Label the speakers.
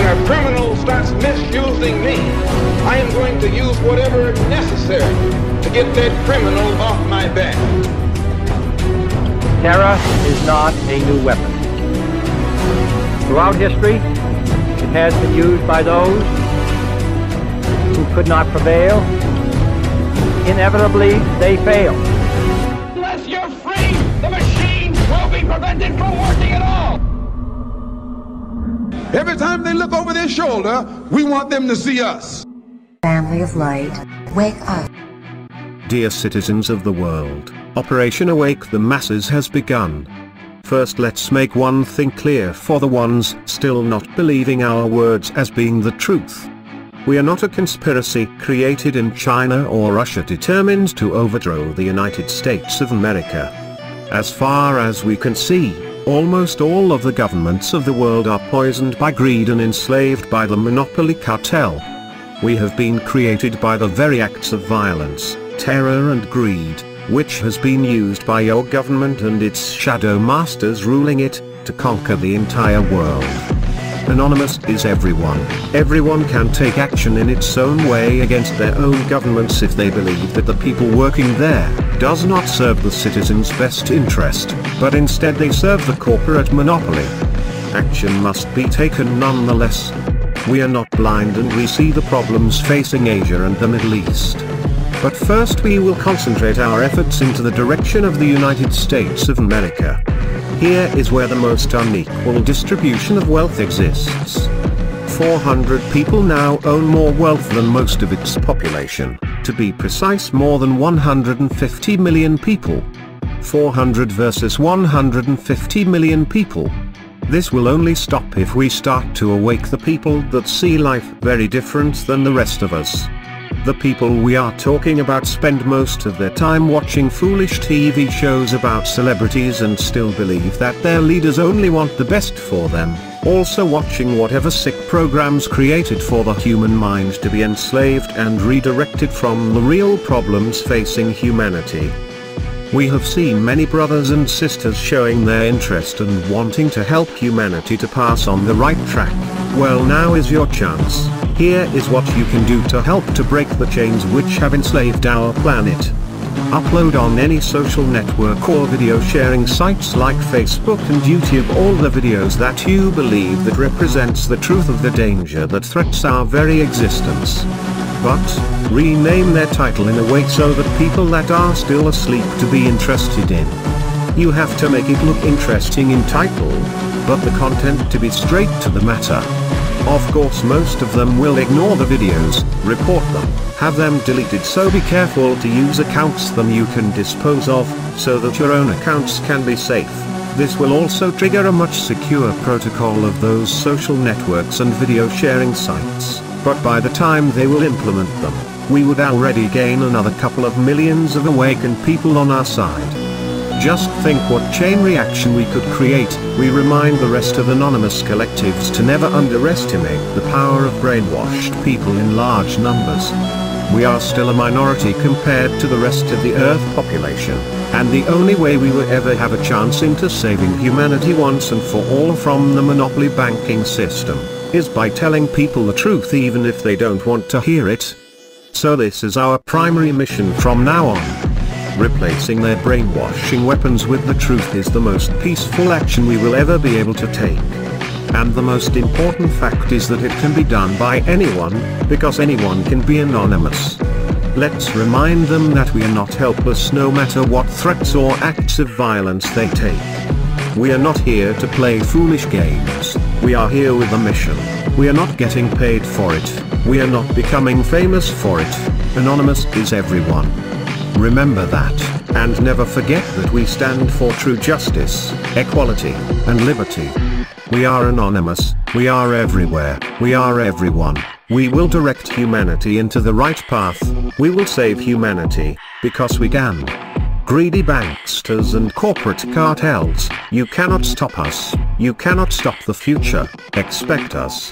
Speaker 1: a criminal starts misusing me, I am going to use whatever is necessary to get that criminal off my back.
Speaker 2: Terror is not a new weapon. Throughout history, it has been used by those who could not prevail. Inevitably, they fail.
Speaker 3: Unless you're free, the machine will be prevented from working at all.
Speaker 4: Every time they look over their shoulder, we want them to see us.
Speaker 5: Family of light, wake up.
Speaker 6: Dear citizens of the world, Operation Awake the Masses has begun. First, let's make one thing clear for the ones still not believing our words as being the truth. We are not a conspiracy created in China or Russia determined to overthrow the United States of America. As far as we can see, almost all of the governments of the world are poisoned by greed and enslaved by the monopoly cartel. We have been created by the very acts of violence, terror and greed, which has been used by your government and its shadow masters ruling it, to conquer the entire world. Anonymous is everyone. Everyone can take action in its own way against their own governments if they believe that the people working there does not serve the citizens' best interest, but instead they serve the corporate monopoly. Action must be taken nonetheless. We are not blind and we see the problems facing Asia and the Middle East. But first we will concentrate our efforts into the direction of the United States of America. Here is where the most unequal distribution of wealth exists. 400 people now own more wealth than most of its population, to be precise more than 150 million people. 400 versus 150 million people. This will only stop if we start to awake the people that see life very different than the rest of us. The people we are talking about spend most of their time watching foolish TV shows about celebrities and still believe that their leaders only want the best for them, also watching whatever sick programs created for the human mind to be enslaved and redirected from the real problems facing humanity. We have seen many brothers and sisters showing their interest and wanting to help humanity to pass on the right track. Well, now is your chance. Here is what you can do to help to break the chains which have enslaved our planet. Upload on any social network or video sharing sites like Facebook and YouTube all the videos that you believe that represents the truth of the danger that threats our very existence. But, rename their title in a way so that people that are still asleep to be interested in. You have to make it look interesting in title, but the content to be straight to the matter. Of course most of them will ignore the videos, report them, have them deleted, so be careful to use accounts them you can dispose of, so that your own accounts can be safe. This will also trigger a much secure protocol of those social networks and video sharing sites, but by the time they will implement them, we would already gain another couple of millions of awakened people on our side. Just think what chain reaction we could create. We remind the rest of anonymous collectives to never underestimate the power of brainwashed people in large numbers. We are still a minority compared to the rest of the Earth population, and the only way we will ever have a chance into saving humanity once and for all from the monopoly banking system is by telling people the truth even if they don't want to hear it. So this is our primary mission from now on. Replacing their brainwashing weapons with the truth is the most peaceful action we will ever be able to take. And the most important fact is that it can be done by anyone, because anyone can be anonymous. Let's remind them that we are not helpless no matter what threats or acts of violence they take. We are not here to play foolish games. We are here with a mission. We are not getting paid for it. We are not becoming famous for it. Anonymous is everyone. Remember that, and never forget that we stand for true justice, equality, and liberty. We are anonymous, we are everywhere, we are everyone. We will direct humanity into the right path. We will save humanity, because we can. Greedy banksters and corporate cartels, you cannot stop us. You cannot stop the future. Expect us.